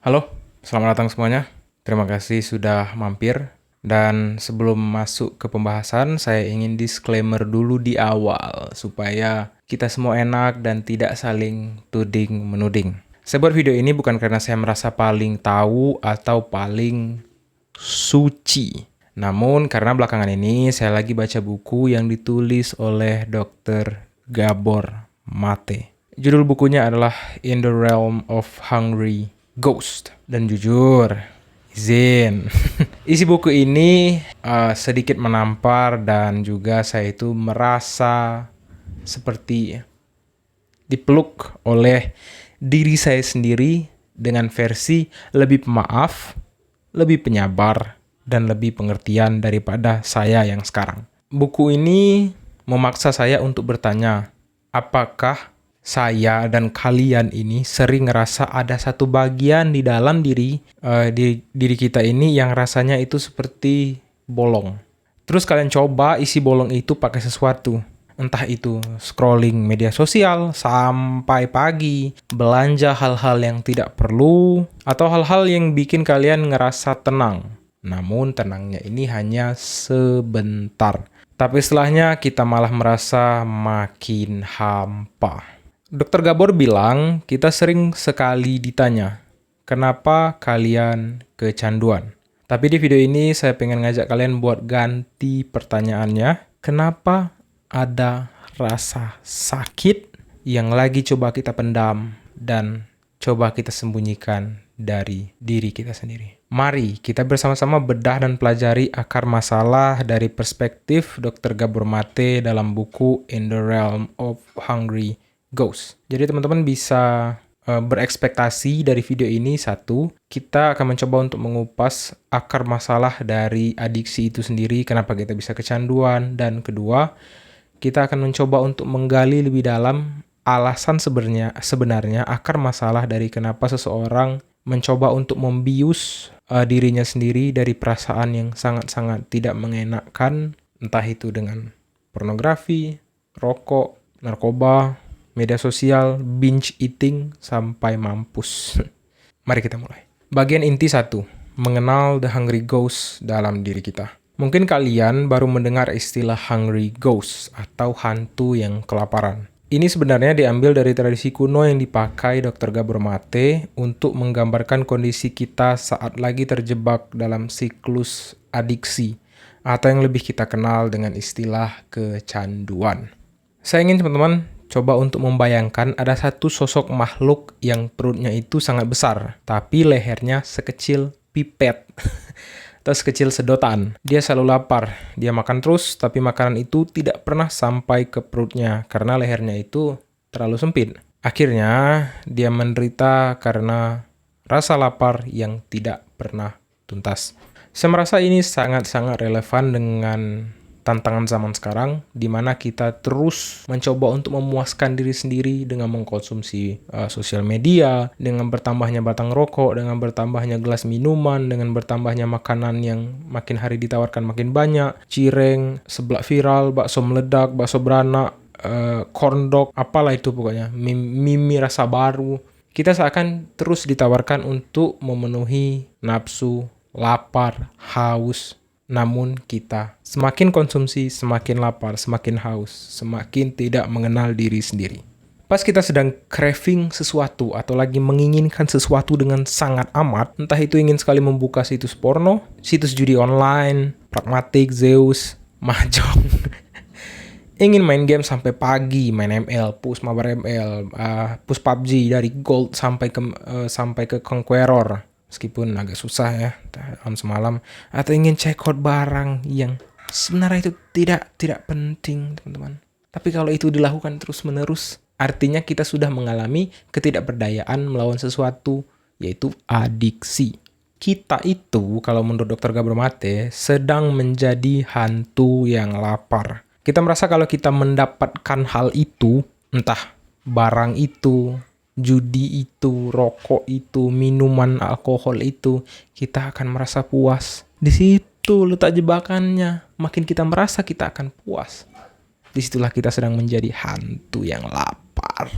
Halo, selamat datang semuanya. Terima kasih sudah mampir. Dan sebelum masuk ke pembahasan, saya ingin disclaimer dulu di awal supaya kita semua enak dan tidak saling tuding-menuding. Saya buat video ini bukan karena saya merasa paling tahu atau paling suci. Namun karena belakangan ini saya lagi baca buku yang ditulis oleh Dr. Gabor Mate. Judul bukunya adalah In the Realm of Hungry Ghost. Dan jujur, izin. Isi buku ini sedikit menampar dan juga saya itu merasa seperti dipeluk oleh diri saya sendiri dengan versi lebih pemaaf, lebih penyabar, dan lebih pengertian daripada saya yang sekarang. Buku ini memaksa saya untuk bertanya, apakah saya dan kalian ini sering ngerasa ada satu bagian di dalam diri kita ini yang rasanya itu seperti bolong. Terus kalian coba isi bolong itu pakai sesuatu. Entah itu scrolling media sosial sampai pagi, belanja hal-hal yang tidak perlu, atau hal-hal yang bikin kalian ngerasa tenang. Namun tenangnya ini hanya sebentar. Tapi setelahnya kita malah merasa makin hampa. Dr. Gabor bilang, kita sering sekali ditanya, kenapa kalian kecanduan? Tapi di video ini saya pengen ngajak kalian buat ganti pertanyaannya, kenapa ada rasa sakit yang lagi coba kita pendam dan coba kita sembunyikan dari diri kita sendiri. Mari kita bersama-sama bedah dan pelajari akar masalah dari perspektif Dr. Gabor Mate dalam buku In the Realm of Hungry Ghost. Jadi teman-teman bisa berekspektasi dari video ini. Satu, kita akan mencoba untuk mengupas akar masalah dari adiksi itu sendiri, kenapa kita bisa kecanduan. Dan kedua, kita akan mencoba untuk menggali lebih dalam alasan sebenarnya akar masalah dari kenapa seseorang mencoba untuk membius dirinya sendiri dari perasaan yang sangat-sangat tidak mengenakan, entah itu dengan pornografi, rokok, narkoba, media sosial, binge eating, sampai mampus. Mari kita mulai. Bagian inti 1, mengenal the hungry ghost dalam diri kita. Mungkin kalian baru mendengar istilah hungry ghost atau hantu yang kelaparan. Ini sebenarnya diambil dari tradisi kuno yang dipakai Dr. Gabor Mate untuk menggambarkan kondisi kita saat lagi terjebak dalam siklus adiksi atau yang lebih kita kenal dengan istilah kecanduan. Saya ingin teman-teman coba untuk membayangkan ada satu sosok makhluk yang perutnya itu sangat besar, tapi lehernya sekecil pipet atau sekecil sedotan. Dia selalu lapar, dia makan terus, tapi makanan itu tidak pernah sampai ke perutnya karena lehernya itu terlalu sempit. Akhirnya, dia menderita karena rasa lapar yang tidak pernah tuntas. Saya merasa ini sangat-sangat relevan dengan tantangan zaman sekarang, di mana kita terus mencoba untuk memuaskan diri sendiri dengan mengkonsumsi sosial media, dengan bertambahnya batang rokok, dengan bertambahnya gelas minuman, dengan bertambahnya makanan yang makin hari ditawarkan makin banyak, cireng, seblak viral, bakso meledak, bakso beranak, corn dog, apalah itu pokoknya, mie rasa baru. Kita seakan terus ditawarkan untuk memenuhi nafsu, lapar, haus. Namun kita semakin konsumsi, semakin lapar, semakin haus, semakin tidak mengenal diri sendiri. Pas kita sedang craving sesuatu atau lagi menginginkan sesuatu dengan sangat amat, entah itu ingin sekali membuka situs porno, situs judi online, pragmatik, Zeus, mahjong, ingin main game sampai pagi, main ML, push mabar ML, push PUBG dari gold sampai ke conqueror. Meskipun agak susah ya dalam semalam, atau ingin check out barang yang sebenarnya itu tidak penting, teman-teman. Tapi kalau itu dilakukan terus-menerus, artinya kita sudah mengalami ketidakberdayaan melawan sesuatu, yaitu adiksi. Kita itu, kalau menurut Dr. Gabor Mate, sedang menjadi hantu yang lapar. Kita merasa kalau kita mendapatkan hal itu, entah barang itu, judi itu, rokok itu, minuman alkohol itu, kita akan merasa puas. Di situ letak jebakannya. Makin kita merasa kita akan puas, disitulah kita sedang menjadi hantu yang lapar.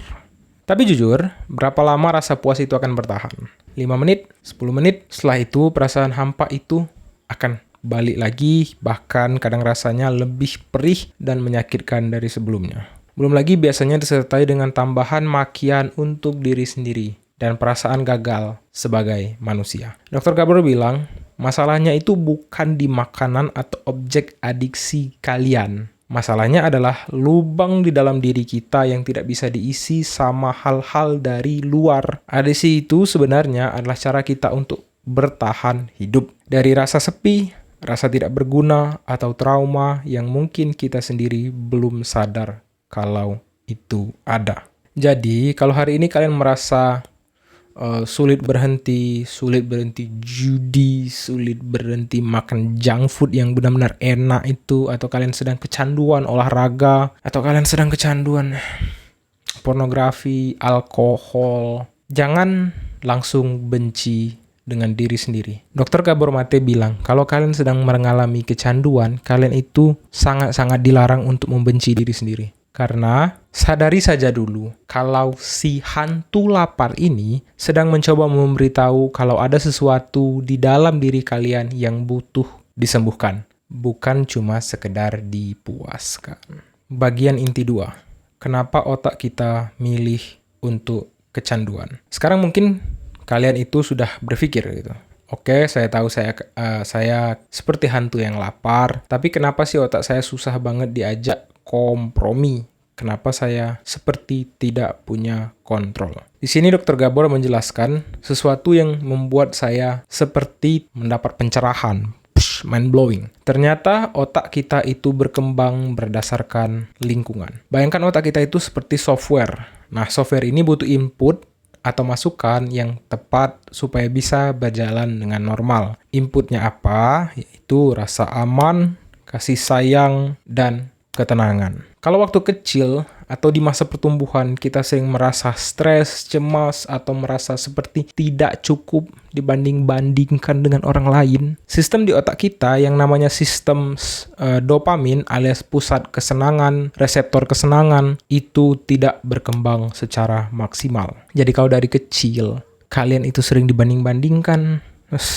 Tapi jujur, berapa lama rasa puas itu akan bertahan? 5 menit, 10 menit. Setelah itu perasaan hampa itu akan balik lagi, bahkan kadang rasanya lebih perih dan menyakitkan dari sebelumnya. Belum lagi biasanya disertai dengan tambahan makian untuk diri sendiri dan perasaan gagal sebagai manusia. Dr. Gabor bilang, masalahnya itu bukan di makanan atau objek adiksi kalian. Masalahnya adalah lubang di dalam diri kita yang tidak bisa diisi sama hal-hal dari luar. Adiksi itu sebenarnya adalah cara kita untuk bertahan hidup dari rasa sepi, rasa tidak berguna, atau trauma yang mungkin kita sendiri belum sadar kalau itu ada. Jadi, kalau hari ini kalian merasa sulit berhenti judi, sulit berhenti makan junk food yang benar-benar enak itu, atau kalian sedang kecanduan olahraga, atau kalian sedang kecanduan pornografi, alkohol, jangan langsung benci dengan diri sendiri. Dr. Gabor Mate bilang, kalau kalian sedang mengalami kecanduan, kalian itu sangat-sangat dilarang untuk membenci diri sendiri. Karena sadari saja dulu, kalau si hantu lapar ini sedang mencoba memberitahu kalau ada sesuatu di dalam diri kalian yang butuh disembuhkan, bukan cuma sekedar dipuaskan. Bagian inti 2. Kenapa otak kita milih untuk kecanduan? Sekarang mungkin kalian itu sudah berpikir gitu. Oke, saya tahu saya seperti hantu yang lapar, tapi kenapa sih otak saya susah banget diajak kompromi? Kenapa saya seperti tidak punya kontrol? Di sini Dr. Gabor menjelaskan sesuatu yang membuat saya seperti mendapat pencerahan, mind blowing. Ternyata otak kita itu berkembang berdasarkan lingkungan. Bayangkan otak kita itu seperti software. Nah, software ini butuh input atau masukan yang tepat supaya bisa berjalan dengan normal. Inputnya apa? Yaitu rasa aman, kasih sayang, dan ketenangan. Kalau waktu kecil atau di masa pertumbuhan kita sering merasa stres, cemas, atau merasa seperti tidak cukup dibanding-bandingkan dengan orang lain, sistem di otak kita yang namanya sistem dopamin alias pusat kesenangan, reseptor kesenangan, itu tidak berkembang secara maksimal. Jadi kalau dari kecil kalian itu sering dibanding-bandingkan,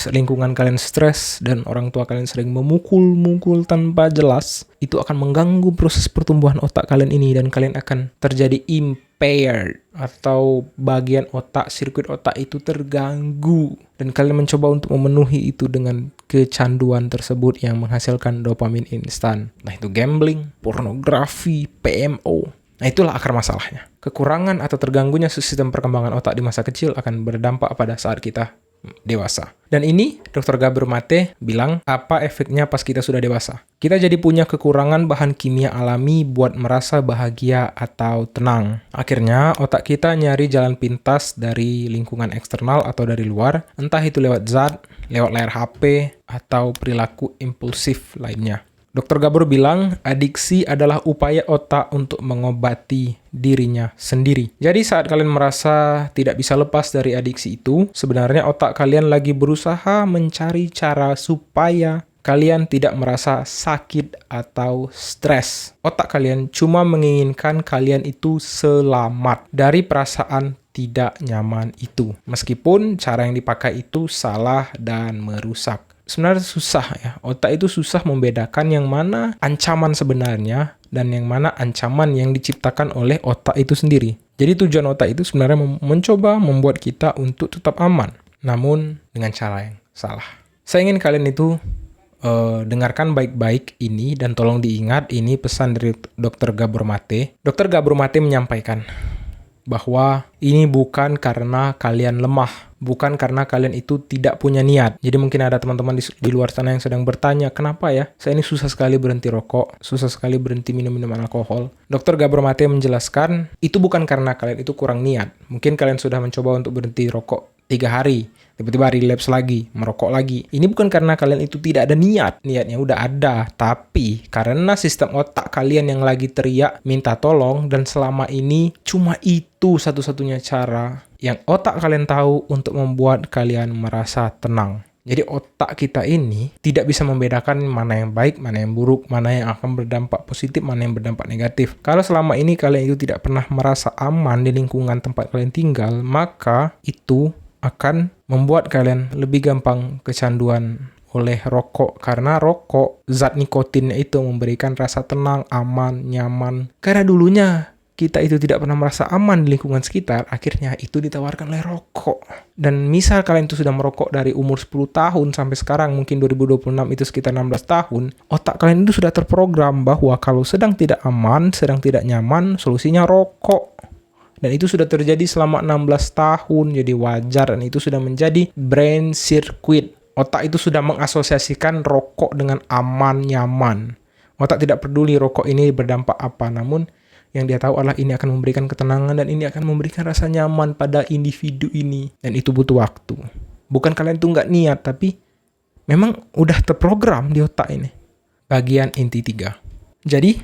lingkungan kalian stres, dan orang tua kalian sering memukul tanpa jelas, itu akan mengganggu proses pertumbuhan otak kalian ini, dan kalian akan terjadi impaired, atau bagian otak, sirkuit otak itu terganggu, dan kalian mencoba untuk memenuhi itu dengan kecanduan tersebut yang menghasilkan dopamin instan. Nah, itu gambling, pornografi, PMO. Nah, itulah akar masalahnya. Kekurangan atau terganggunya sistem perkembangan otak di masa kecil akan berdampak pada saat kita dewasa. Dan ini Dr. Gabor Mate bilang apa efeknya pas kita sudah dewasa. Kita jadi punya kekurangan bahan kimia alami buat merasa bahagia atau tenang. Akhirnya otak kita nyari jalan pintas dari lingkungan eksternal atau dari luar, entah itu lewat zat, lewat layar HP, atau perilaku impulsif lainnya. Dr. Gabor bilang, adiksi adalah upaya otak untuk mengobati dirinya sendiri. Jadi saat kalian merasa tidak bisa lepas dari adiksi itu, sebenarnya otak kalian lagi berusaha mencari cara supaya kalian tidak merasa sakit atau stres. Otak kalian cuma menginginkan kalian itu selamat dari perasaan tidak nyaman itu. Meskipun cara yang dipakai itu salah dan merusak. Sebenarnya susah ya, otak itu susah membedakan yang mana ancaman sebenarnya dan yang mana ancaman yang diciptakan oleh otak itu sendiri. Jadi tujuan otak itu sebenarnya mencoba membuat kita untuk tetap aman, namun dengan cara yang salah. Saya ingin kalian itu dengarkan baik-baik ini dan tolong diingat, ini pesan dari Dr. Gabor Mate. Dr. Gabor Mate menyampaikan bahwa ini bukan karena kalian lemah, bukan karena kalian itu tidak punya niat. Jadi mungkin ada teman-teman di luar sana yang sedang bertanya, kenapa ya saya ini susah sekali berhenti rokok, susah sekali berhenti minum-minuman alkohol. Dr. Gabor Mate menjelaskan, itu bukan karena kalian itu kurang niat. Mungkin kalian sudah mencoba untuk berhenti rokok 3 hari, tiba-tiba relapse lagi, merokok lagi. Ini bukan karena kalian itu tidak ada niat, niatnya udah ada, tapi karena sistem otak kalian yang lagi teriak minta tolong, dan selama ini cuma itu satu-satunya cara yang otak kalian tahu untuk membuat kalian merasa tenang. Jadi otak kita ini tidak bisa membedakan mana yang baik, mana yang buruk, mana yang akan berdampak positif, mana yang berdampak negatif. Kalau selama ini kalian itu tidak pernah merasa aman di lingkungan tempat kalian tinggal, maka itu akan membuat kalian lebih gampang kecanduan oleh rokok, karena rokok zat nikotinnya itu memberikan rasa tenang, aman, nyaman. Karena dulunya kita itu tidak pernah merasa aman di lingkungan sekitar, akhirnya itu ditawarkan oleh rokok. Dan misal kalian itu sudah merokok dari umur 10 tahun sampai sekarang, mungkin 2026 itu sekitar 16 tahun, otak kalian itu sudah terprogram bahwa kalau sedang tidak aman, sedang tidak nyaman, solusinya rokok. Dan itu sudah terjadi selama 16 tahun, jadi wajar, dan itu sudah menjadi brain circuit. Otak itu sudah mengasosiasikan rokok dengan aman, nyaman. Otak tidak peduli rokok ini berdampak apa, namun yang dia tahu adalah ini akan memberikan ketenangan dan ini akan memberikan rasa nyaman pada individu ini. Dan itu butuh waktu. Bukan kalian tuh nggak niat, tapi memang udah terprogram di otak ini. Bagian inti 3. Jadi,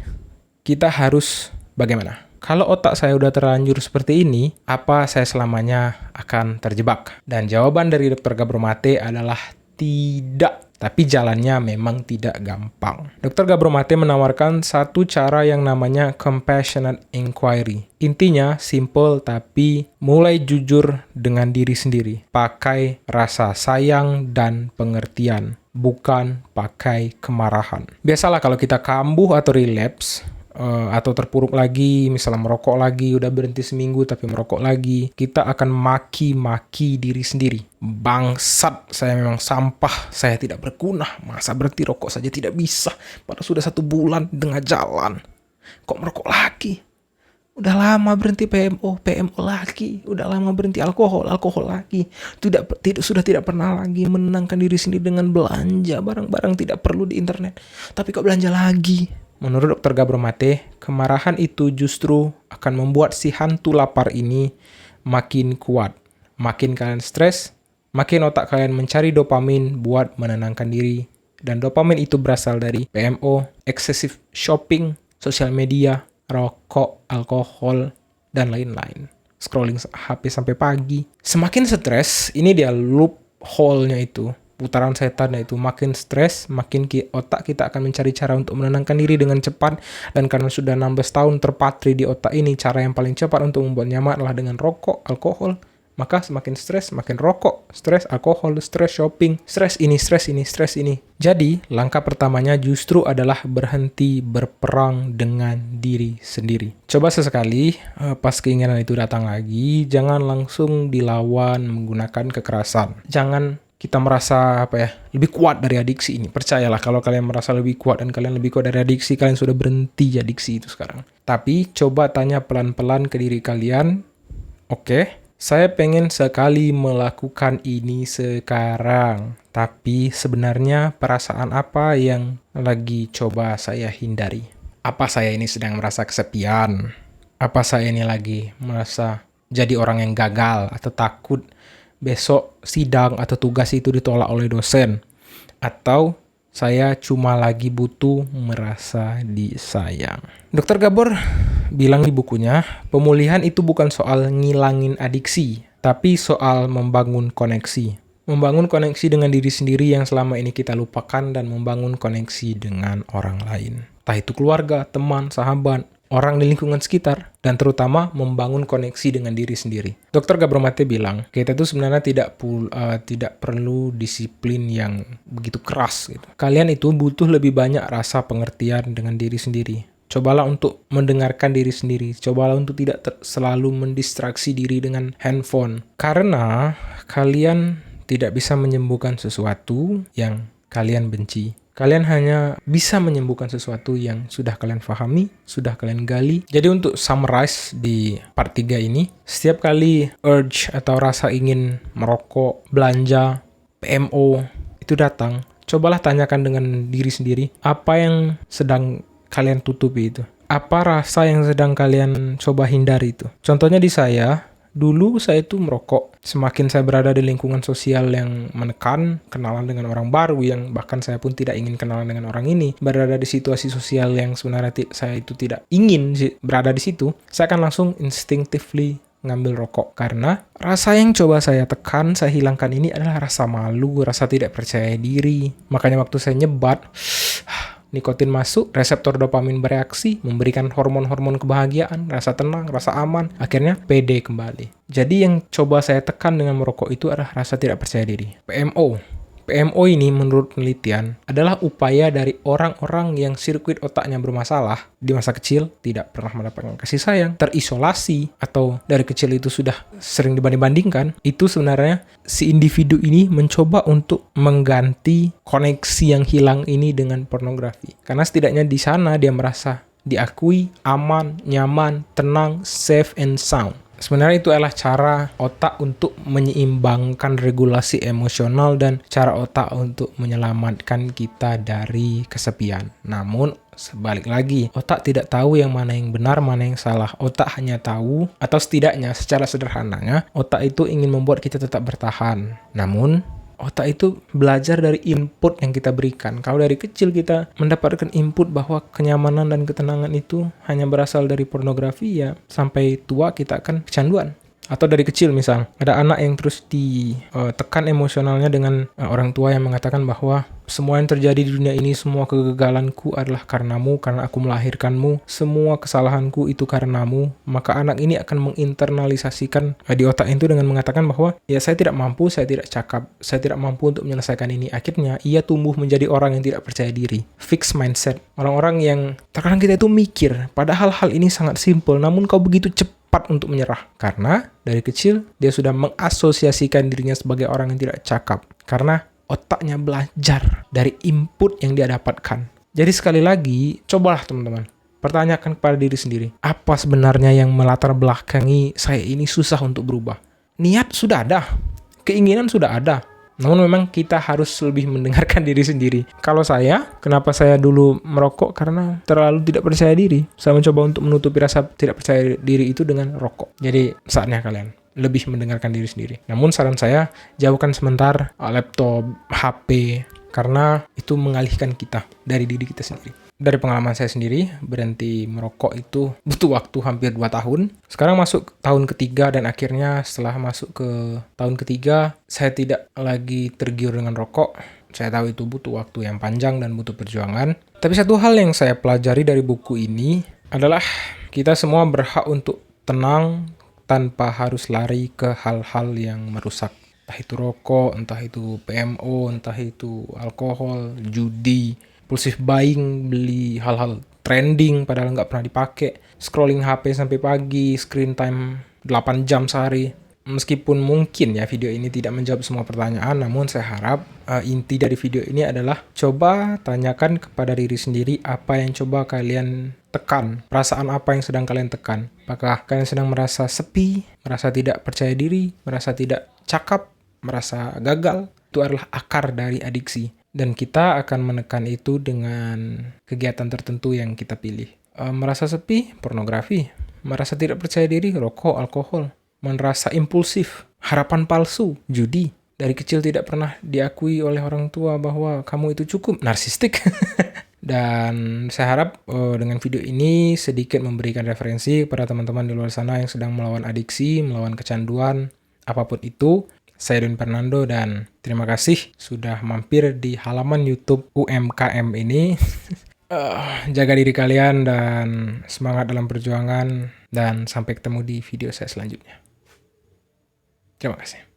kita harus bagaimana? Kalau otak saya udah terlanjur seperti ini, apa saya selamanya akan terjebak? Dan jawaban dari Dr. Gabor Mate adalah tidak. Tapi jalannya memang tidak gampang. Dr. Gabor Mate menawarkan satu cara yang namanya compassionate inquiry. Intinya simple, tapi mulai jujur dengan diri sendiri. Pakai rasa sayang dan pengertian, bukan pakai kemarahan. Biasalah kalau kita kambuh atau relapse, atau terpuruk lagi, misalnya merokok lagi, udah berhenti seminggu tapi merokok lagi, kita akan maki-maki diri sendiri. Bangsat, saya memang sampah, saya tidak berguna, masa berhenti rokok saja tidak bisa, padahal sudah 1 bulan di tengah jalan, kok merokok lagi? Udah lama berhenti PMO lagi, udah lama berhenti alkohol lagi, sudah tidak pernah lagi menenangkan diri sendiri dengan belanja barang-barang tidak perlu di internet, tapi kok belanja lagi? Menurut Dr. Gabor Mate, kemarahan itu justru akan membuat si hantu lapar ini makin kuat. Makin kalian stres, makin otak kalian mencari dopamin buat menenangkan diri. Dan dopamin itu berasal dari PMO, excessive shopping, sosial media, rokok, alkohol, dan lain-lain. Scrolling HP sampai pagi. Semakin stres, ini dia loophole-nya itu. Putaran setannya itu, makin stres, makin otak kita akan mencari cara untuk menenangkan diri dengan cepat. Dan karena sudah 16 tahun terpatri di otak ini, cara yang paling cepat untuk membuat nyaman adalah dengan rokok, alkohol. Maka semakin stres, makin rokok, stres, alkohol, stres, shopping, stres ini, stres ini, stres ini. Jadi, langkah pertamanya justru adalah berhenti berperang dengan diri sendiri. Coba sesekali, pas keinginan itu datang lagi, jangan langsung dilawan menggunakan kekerasan. Jangan kita merasa lebih kuat dari adiksi ini. Percayalah, kalau kalian merasa lebih kuat dan kalian lebih kuat dari adiksi, kalian sudah berhenti adiksi itu sekarang. Tapi coba tanya pelan-pelan ke diri kalian, oke, saya pengen sekali melakukan ini sekarang, tapi sebenarnya perasaan apa yang lagi coba saya hindari? Apa saya ini sedang merasa kesepian? Apa saya ini lagi merasa jadi orang yang gagal atau takut besok sidang atau tugas itu ditolak oleh dosen? Atau saya cuma lagi butuh merasa disayang? Dr. Gabor bilang di bukunya, pemulihan itu bukan soal ngilangin adiksi, tapi soal membangun koneksi. Membangun koneksi dengan diri sendiri yang selama ini kita lupakan dan membangun koneksi dengan orang lain. Entah itu keluarga, teman, sahabat, orang di lingkungan sekitar, dan terutama membangun koneksi dengan diri sendiri. Dr. Gabor Mate bilang, kita itu sebenarnya tidak perlu disiplin yang begitu keras gitu. Kalian itu butuh lebih banyak rasa pengertian dengan diri sendiri. Cobalah untuk mendengarkan diri sendiri. Cobalah untuk tidak selalu mendistraksi diri dengan handphone. Karena kalian tidak bisa menyembuhkan sesuatu yang kalian benci. Kalian hanya bisa menyembuhkan sesuatu yang sudah kalian pahami, sudah kalian gali. Jadi untuk summarize di part 3 ini, setiap kali urge atau rasa ingin merokok, belanja, PMO itu datang, cobalah tanyakan dengan diri sendiri, apa yang sedang kalian tutupi itu? Apa rasa yang sedang kalian coba hindari itu? Contohnya di saya, dulu saya itu merokok. Semakin saya berada di lingkungan sosial yang menekan, kenalan dengan orang baru yang bahkan saya pun tidak ingin kenalan dengan orang ini, berada di situasi sosial yang sebenarnya saya itu tidak ingin berada di situ, saya akan langsung instinctively ngambil rokok. Karena rasa yang coba saya tekan, saya hilangkan ini adalah rasa malu, rasa tidak percaya diri. Makanya waktu saya nyebat, nikotin masuk, reseptor dopamin bereaksi, memberikan hormon-hormon kebahagiaan, rasa tenang, rasa aman, akhirnya pede kembali. Jadi yang coba saya tekan dengan merokok itu adalah rasa tidak percaya diri. PMO. PMO ini menurut penelitian adalah upaya dari orang-orang yang sirkuit otaknya bermasalah di masa kecil, tidak pernah mendapatkan kasih sayang, terisolasi, atau dari kecil itu sudah sering dibanding-bandingkan. Itu sebenarnya si individu ini mencoba untuk mengganti koneksi yang hilang ini dengan pornografi. Karena setidaknya di sana dia merasa diakui, aman, nyaman, tenang, safe and sound. Sebenarnya itu adalah cara otak untuk menyeimbangkan regulasi emosional dan cara otak untuk menyelamatkan kita dari kesepian. Namun, sebalik lagi, otak tidak tahu yang mana yang benar, mana yang salah. Otak hanya tahu, atau setidaknya secara sederhananya, otak itu ingin membuat kita tetap bertahan. Namun, otak itu belajar dari input yang kita berikan. Kalau dari kecil kita mendapatkan input bahwa kenyamanan dan ketenangan itu hanya berasal dari pornografi, ya sampai tua kita akan kecanduan. Atau dari kecil misal, ada anak yang terus ditekan emosionalnya dengan orang tua yang mengatakan bahwa semua yang terjadi di dunia ini, semua kegagalanku adalah karenamu, karena aku melahirkanmu, semua kesalahanku itu karenamu. Maka anak ini akan menginternalisasikan di otak itu dengan mengatakan bahwa ya saya tidak mampu, saya tidak cakap, saya tidak mampu untuk menyelesaikan ini. Akhirnya ia tumbuh menjadi orang yang tidak percaya diri. Fixed mindset. Orang-orang yang terkadang kita itu mikir, padahal hal ini sangat simpel, namun kau begitu cepat untuk menyerah. Karena dari kecil dia sudah mengasosiasikan dirinya sebagai orang yang tidak cakap. Karena otaknya belajar dari input yang dia dapatkan. Jadi sekali lagi, cobalah teman-teman, pertanyakan kepada diri sendiri, apa sebenarnya yang melatar belakangi saya ini susah untuk berubah? Niat sudah ada, keinginan sudah ada, namun memang kita harus lebih mendengarkan diri sendiri. Kalau saya, kenapa saya dulu merokok? Karena terlalu tidak percaya diri. Saya mencoba untuk menutupi rasa tidak percaya diri itu dengan rokok. Jadi saatnya kalian lebih mendengarkan diri sendiri. Namun saran saya, jauhkan sebentar laptop, HP, karena itu mengalihkan kita dari diri kita sendiri. Dari pengalaman saya sendiri, berhenti merokok itu butuh waktu hampir 2 tahun. Sekarang masuk tahun ketiga dan akhirnya setelah masuk ke tahun ketiga, saya tidak lagi tergiur dengan rokok. Saya tahu itu butuh waktu yang panjang dan butuh perjuangan. Tapi satu hal yang saya pelajari dari buku ini adalah kita semua berhak untuk tenang tanpa harus lari ke hal-hal yang merusak. Entah itu rokok, entah itu PMO, entah itu alkohol, judi, impulsif buying, beli hal-hal trending padahal nggak pernah dipakai, scrolling HP sampai pagi, screen time 8 jam sehari. Meskipun mungkin ya video ini tidak menjawab semua pertanyaan, namun saya harap inti dari video ini adalah coba tanyakan kepada diri sendiri apa yang coba kalian tekan, perasaan apa yang sedang kalian tekan. Apakah kalian sedang merasa sepi, merasa tidak percaya diri, merasa tidak cakap, merasa gagal? Itu adalah akar dari adiksi. Dan kita akan menekan itu dengan kegiatan tertentu yang kita pilih. Merasa sepi, pornografi. Merasa tidak percaya diri, rokok, alkohol. Merasa impulsif, harapan palsu, judi. Dari kecil tidak pernah diakui oleh orang tua bahwa kamu itu cukup, narsistik. Dan saya harap dengan video ini sedikit memberikan referensi kepada teman-teman di luar sana yang sedang melawan adiksi, melawan kecanduan, apapun itu. Saya Don Fernando dan terima kasih sudah mampir di halaman YouTube UMKM ini. Jaga diri kalian dan semangat dalam perjuangan, dan sampai ketemu di video saya selanjutnya. Terima kasih.